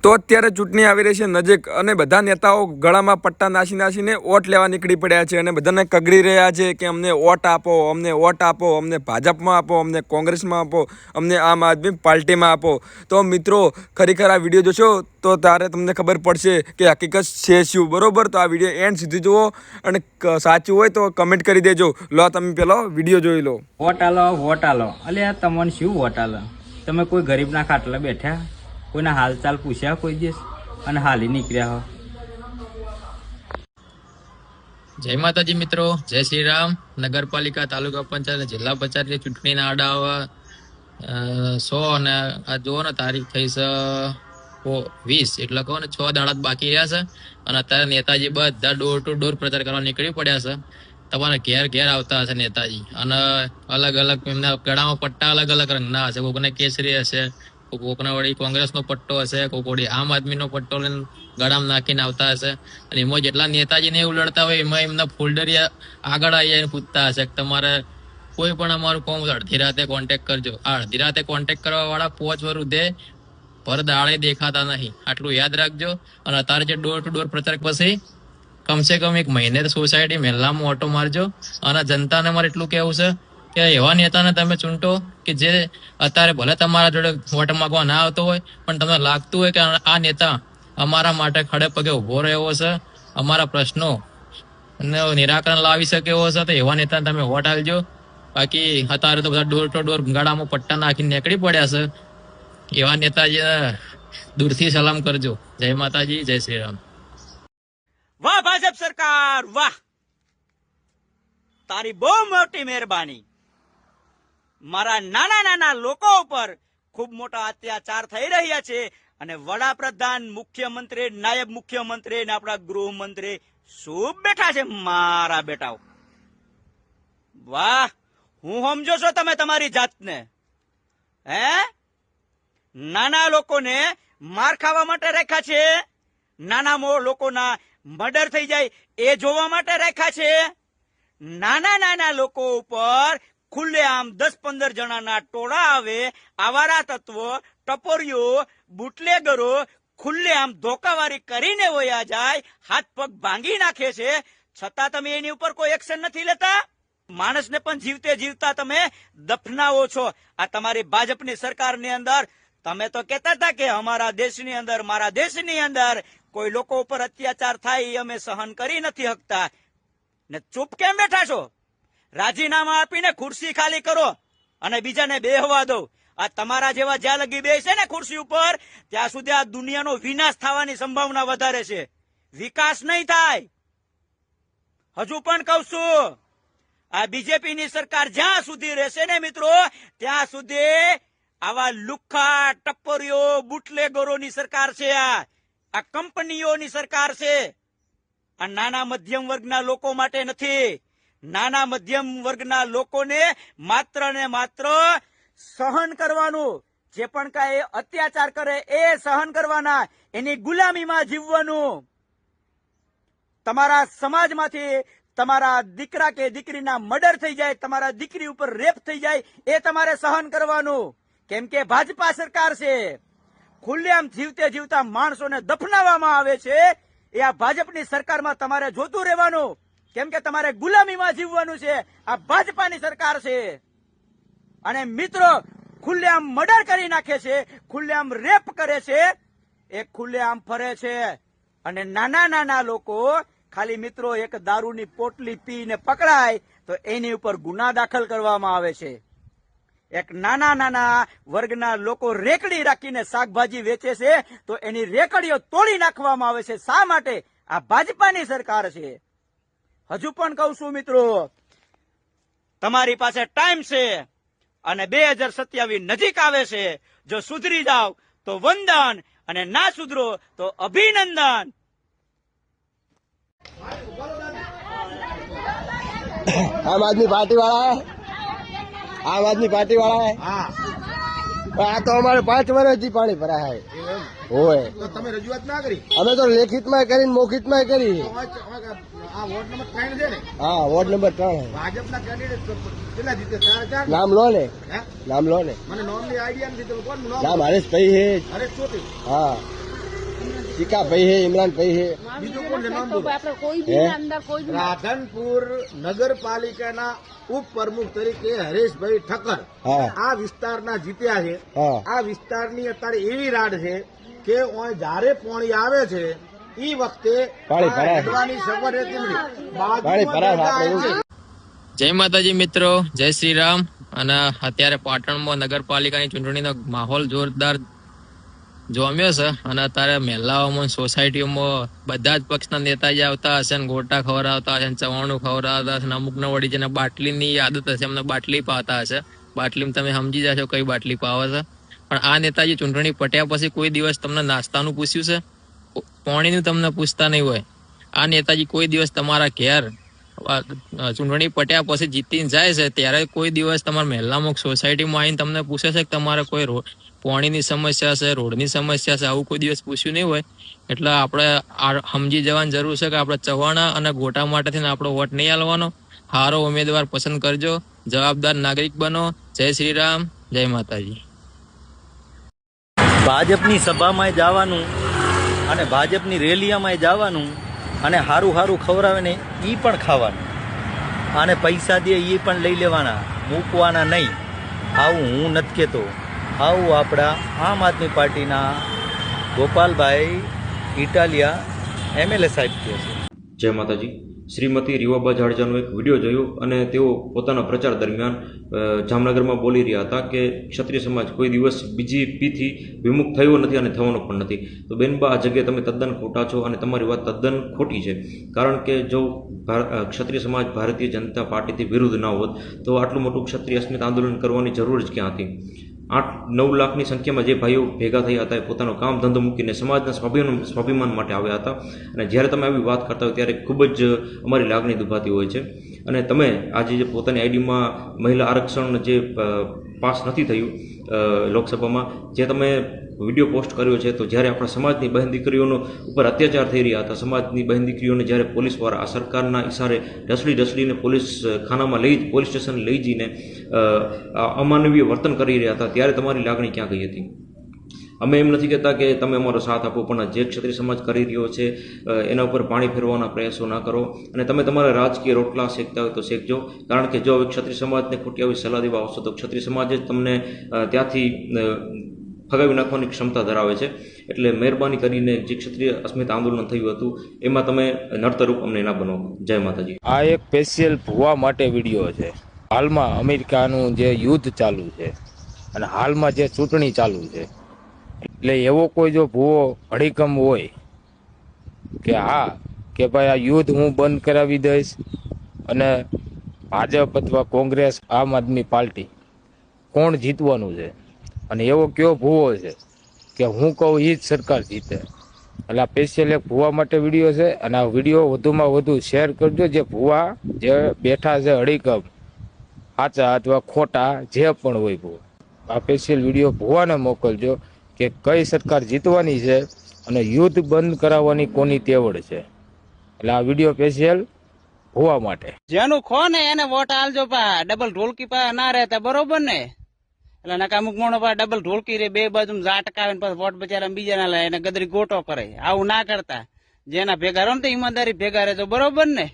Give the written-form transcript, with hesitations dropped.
તો અત્યારે ચૂંટણી આવી રહી છે નજીક અને બધા નેતાઓ ગળામાં પટ્ટા નાસીને વોટ લેવા નીકળી પડ્યા છે અને બધાને કગડી રહ્યા છે કે અમને વોટ આપો, અમને વોટ આપો, અમને ભાજપમાં આપો, અમને કોંગ્રેસમાં આપો, અમને આમ આદમી પાર્ટીમાં આપો. તો મિત્રો ખરેખર આ વિડીયો જોશો તો ત્યારે તમને ખબર પડશે કે હકીકત છે શું. બરોબર, તો આ વિડીયો એન્ડ સુધી જુઓ અને સાચું હોય તો કમેન્ટ કરી દેજો. લો તમે પેલો વિડીયો જોઈ લો. વોટ આલો અલ્યા તમને શું વોટ આલો? તમે કોઈ ગરીબના ખાટલા બેઠા, કોઈના હાલચાલ પૂછ્યા કોઈ દિવસ અને હાલી નીકળ્યા હો? જય માતાજી મિત્રો, જય શ્રી રામ. નગરપાલિકા, તાલુકા પંચાયત, જિલ્લા પંચાયતની ચૂંટણીના આડા 100 અને આ જુઓ ને તારીખ થઈ છે 20, એટલે કહો ને 6 દાડા બાકી રહ્યા છે અને અત્યારે નેતાજી બધા ડોર ટુ ડોર પ્રચાર કરવા નીકળી પડ્યા છે. તમારે ઘેર ઘેર આવતા હશે નેતાજી અને અલગ અલગ એમના ગળામાં પટ્ટા અલગ અલગ રંગના હશે. કોકને કેસરી હશે, કોકને વળી કોંગ્રેસનો પટ્ટો હશે, કોક વળી આમ આદમીનો પટ્ટો લઈને ગળામાં નાખીને આવતા હશે. અને એમાં જેટલા નેતાજીને એવું લડતા હોય એમાં એમના ફોલ્ડરિયા આગળ આવી જઈને પૂછતા હશે કે તમારે કોઈ પણ અમારું કોમ અડધી રાતે કોન્ટેક્ટ કરજો. આ અડધી રાતે કોન્ટેક્ટ કરવા વાળા 5 વર્ષ સુધી પર દાડે દેખાતા નહીં, આટલું યાદ રાખજો. અને અત્યારે જે ડોર ટુ ડોર પ્રચાર પછી કમસે કમ 1 મહિને સોસાયટી મહેલામાં ઓટો મારજો. અને જનતાને મારે એટલું કહેવું છે કે એવા નેતાને તમે ચૂંટો કે જે અત્યારે ભલે તમારા જોડે વોટ માંગવા ના આવતો હોય પણ તમને લાગતું હોય કે આ નેતા અમારા માટે ખડે પગે ઉભો રહ્યો છે, અમારા પ્રશ્નો નિરાકરણ લાવી શકે એવો છે, તો એવા નેતાને તમે વોટ આપજો. બાકી અત્યારે તો બધા ડોર ટુ ડોર ગાડામાં પટ્ટા નાખીને નીકળી પડ્યા છે. એવા નેતાજી દૂરથી સલામ કરજો. જય માતાજી, જય શ્રી રામ. વાહ ભાજપ સરકાર, વાહ, તારી બહુ મોટી મહેરબાની. મારા નાના નાના લોકો ઉપર ખૂબ મોટા અત્યાચાર થઈ રહ્યા છે અને વડાપ્રધાન, મુખ્યમંત્રી, નાયબ મુખ્યમંત્રી ને આપણા ગૃહમંત્રી શું બેઠા છે મારા બેટાઓ. વાહ, હું સમજો છો તમે તમારી જાતને? હે, નાના લોકોને માર ખાવા માટે રાખ્યા છે, નાના લોકોના મર્ડર થઈ જાય એ જોવા માટે રાખ્યા છે. નાના નાના લોકો ઉપર ખુલ્લેઆમ 10-15 જણાના ટોળા આવે, આવારા તત્વો, ટપોરીઓ, બુટલેગરો ખુલ્લેઆમ ધોકાવારી કરીને વયા જાય, હાથ પગ ભાંગી નાખે છે, છતાં તમે એની ઉપર કોઈ એક્શન નથી લેતા. માણસને પણ જીવતે જીવતા તમે દફનાવો છો. આ તમારી ભાજપની સરકારની અંદર તમે તો કહેતા હતા કે અમારા દેશની અંદર, મારા દેશની અંદર કોઈ લોકો ઉપર અત્યાચાર થાય એ અમે સહન કરી નથી શકતા. ને ચૂપ કેમ બેઠા છો? રાજીનામા આપીને ખુરશી ખાલી કરો અને બીજાને બેહવા દો. આ તમારા જેવા જ્યાં લગી બેસે ને ખુરશી ઉપર ત્યાં સુધી આ દુનિયાનો વિનાશ થવાની સંભાવના વધારે છે, વિકાસ નહીં થાય. હજુ પણ કહું છું, આ બીજેપીની સરકાર જ્યાં સુધી રહેશે ને મિત્રો, ત્યાં સુધી આવા લુખ્ખા, ટપ્પરીઓ, બુટલેગરોની સરકાર છે. આ કંપનીઓની સરકાર છે. આ નાના મધ્યમ વર્ગના લોકો માટે નથી. નાના મધ્યમ વર્ગના લોકોને માત્ર ને માત્ર સહન કરવાનું, જે પણ કાંઈ અત્યાચાર કરે એ સહન કરવાના, એની ગુલામીમાં જીવવાનું. તમારા સમાજમાંથી તમારા દીકરા કે દીકરીના મર્ડર થઈ જાય, તમારા દીકરી ઉપર રેપ થઈ જાય, એ તમારે સહન કરવાનું. કેમ કે ભાજપા સરકાર છે. ખુલ્લેઆમ જીવતે જીવતા માણસોને દફનાવવામાં આવે છે. એ આ ભાજપની સરકારમાં તમારે જોતું રહેવાનું, કેમ કે તમારે ગુલામીમાં જીવવાનું છે. આ ભાજપાની સરકાર છે. અને મિત્રો ખુલ્લેઆમ મર્ડર કરી નાખે છે, ખુલ્લેઆમ રેપ કરે છે, એ ખુલ્લેઆમ ફરે છે. અને નાના નાના લોકો ખાલી મિત્રો એક દારૂની પોટલી પીને પકડાય તો એની ઉપર ગુના દાખલ કરવામાં આવે છે. એક નાના નાના વર્ગના લોકો રેકડી રાખીને શાકભાજી વેચે છે તો એની રેકડીઓ તોડી નાખવામાં આવે છે. શા માટે? આ ભાજપાની સરકાર છે. હજુ પણ કહું છું મિત્રો, તમારી પાસે ટાઈમ છે અને 2027 નજીક આવે છે. જો સુધરી જાવ તો વંદન અને ના સુધરો તો અભિનંદન. आम आदमी पार्टी वाला है, आम आदमी पार्टी वाला है। हाँ, आ तो हमारे 5 વર્ષથી પાણી ભરા है। હોય તો તમે રજૂઆત ના કરી? અમે તો લેખિતમાં કરીને મૌખિકમાં કરી। આ વોર્ડ નંબર 3 છે ને? હા, વોર્ડ નંબર 3 है। ભાજપના કેન્ડિડેટ કેટલા જીતે? 4 નામ લો ને, નામ લો ને। મને નામની આઈડિયા નથી, તો કોણ નામ? નામ હરેશ ભાઈ है। હરેશ ચોટી? હા। ટીકા ભાઈ है इमरान भाई है બીજું કોણ છે નામ બોલો? આપણે કોઈ બી હે? અંદર કોઈ બી રાધનપુર નગરપાલિકાના ઉપપ્રમુખ તરીકે હરેશભાઈ ઠક્કર હા આ વિસ્તારના જીત્યા છે. હા આ વિસ્તારની અત્યારે એવી રાડ છે કે ઓય જ્યારે પાણી આવે છે ઈ વખતે પાણી ભરાય. હેડવાની સગવડ રહેતી નથી. પાણી ભરાય છે, આપણે એવું બાજુમાં જય માતાજી મિત્રો, જય શ્રી રામ. અને અત્યારે પાટણમાં નગરપાલિકાની ચૂંટણીનો માહોલ જોરદાર જોમ્યો છે. અને અત્યારે મહેલાઓમાં સોસાયટીઓમાં બધા જ પક્ષના નેતા જે આવતા હશે ને ગોટા ખવડાવતા હશે ને ચવાણું ખવડાવતા હશે ને અમુકને વળી જેને બાટલીની આદત હશે એમને બાટલી પાતા હશે. બાટલીમાં તમે સમજી જશો કઈ બાટલી પાવે છે. પણ આ નેતાજી ચૂંટણી પટ્યા પછી કોઈ દિવસ તમને નાસ્તાનું પૂછ્યું છે? પાણીનું તમને પૂછતા નહીં હોય. આ નેતાજી કોઈ દિવસ તમારા ઘેર ચૂંટણી પટ્યા પછી જીતીને જાય છે ત્યારે કોઈ દિવસ તમારા મહેલામાં સોસાયટીમાં આવીને તમને પૂછે છે કે તમારે કોઈ પાણીની સમસ્યા છે, રોડની સમસ્યા છે, આવું કોઈ દિવસ પૂછ્યું નહીં હોય. એટલે આપણે સમજી જવાની જરૂર છે કે આપણે ચવાણા અને ગોટા માટેથી આપણો વોટ નહીં આલવાનો. સારો ઉમેદવાર પસંદ કરજો, જવાબદાર નાગરિક બનો. જય શ્રી રામ, જય માતાજી. ભાજપની સભામાં જવાનું અને ભાજપની રેલીઓમાં જવાનું અને હારું હારું ખવડાવે ને એ પણ ખાવાનું અને પૈસા દે એ પણ લઈ લેવાના, મૂકવાના નહીં. આવું હું નથી કહેતો, આવું આપણા આમ આદમી પાર્ટીના ગોપાલભાઈ ઇટાલિયા MLA સાહેબ કહે છે. જય માતાજી. શ્રીમતી રીવાબા જાડેજાનો એક વિડીયો જોયો અને તેઓ પોતાના પ્રચાર દરમિયાન જામનગરમાં બોલી રહ્યા હતા કે ક્ષત્રિય સમાજ કોઈ દિવસ બીજેપીથી વિમુખ થયો નથી અને થવાનો પણ નથી. તો બેનબા, આ જગ્યાએ તમે તદ્દન ખોટા છો અને તમારી વાત તદ્દન ખોટી છે. કારણ કે જો ક્ષત્રિય સમાજ ભારતીય જનતા પાર્ટીથી વિરુદ્ધ ના હોત તો આટલું મોટું ક્ષત્રિય અસ્મિતા આંદોલન કરવાની જરૂર જ ક્યાં હતી? 8-9 લાખની સંખ્યામાં જે ભાઈઓ ભેગા થયા હતા એ પોતાનો કામ ધંધો મૂકીને સમાજના સ્વાભિમાન માટે આવ્યા હતા. અને જ્યારે તમે આવી વાત કરતા હોય ત્યારે ખૂબ જ અમારી લાગણી દુભાતી હોય છે. અને તમે આજે જે પોતાની આઈડીમાં મહિલા આરક્ષણ જે પાસ નથી થયું લોકસભામાં, જે તમે વિડીયો પોસ્ટ કર્યો છે, તો જ્યારે આપણા સમાજની બહેન દીકરીઓનો ઉપર અત્યાચાર થઈ રહ્યા હતા, સમાજની બહેન દીકરીઓને જ્યારે પોલીસવાળા આ સરકારના ઇશારે ઢસડીને પોલીસ ખાનામાં પોલીસ સ્ટેશન લઈ જઈને અમાનવીય વર્તન કરી રહ્યા હતા, ત્યારે તમારી લાગણી ક્યાં ગઈ હતી? અમે એમ નથી કહેતા કે તમે અમારો સાથ આપો, પણ જે ક્ષત્રિય સમાજ કરી રહ્યો છે એના ઉપર પાણી ફેરવાના પ્રયાસો ના કરો. અને તમે તમારા રાજકીય રોટલા શેકતા હોય તો શેકજો. કારણ કે જો હવે ક્ષત્રિય સમાજને ખોટી આવી સલાહ દેવા આવશો તો ક્ષત્રિય સમાજ જ તમને ત્યાંથી ફગાવી નાખવાની ક્ષમતા ધરાવે છે. એટલે મહેરબાની કરીને જે ક્ષત્રિય અસ્મિતા આંદોલન થયું હતું એમાં તમે નડતરરૂપ અમને ના બનો. જય માતાજી. આ એક સ્પેશિયલ ભૂવા માટે વિડીયો છે. હાલમાં અમેરિકાનું જે યુદ્ધ ચાલુ છે અને હાલમાં જે ચૂંટણી ચાલુ છે, એટલે એવો કોઈ જો ભૂવો અડીકમ હોય કે હા કે ભાઈ આ યુદ્ધ હું બંધ કરાવી દઈશ અને ભાજપ અથવા કોંગ્રેસ આમ આદમી પાર્ટી કોણ જીતવાનું છે, અને એવો કયો ભૂવો છે કે હું કહું એ જ સરકાર જીતે. એટલે આ સ્પેશિયલ એક ભૂવા માટે વિડીયો છે. અને આ વિડીયો વધુમાં વધુ શેર કરજો. જે ભૂવા જે બેઠા છે અડીકમ, સાચા અથવા ખોટા જે પણ હોય ભૂવા, આ સ્પેશિયલ વિડીયો ભૂવાને મોકલજો કે કઈ સરકાર જીતવાની છે અને યુદ્ધ બંધ કરાવવાની કોની તેવડ છે. એટલે આ વિડીયો સ્પેશિયલ ભૂવા માટે. જેનું ખો ને એને વોટ આલજો પા. ડબલ ઢોલકી પા ના રહેતા, બરોબર ને? એટલે નકા અમુક મોણો પા ડબલ ઢોલકી રે, બે બાજુ ઝાટકાવે ને પછી વોટ બચારા બીજા ના લે, એને ગદરી ગોટો કરે. આવું ના કરતા. જેના ભેગા રહો ને તો ઈમાનદારી ભેગા રહેજો, બરોબર ને?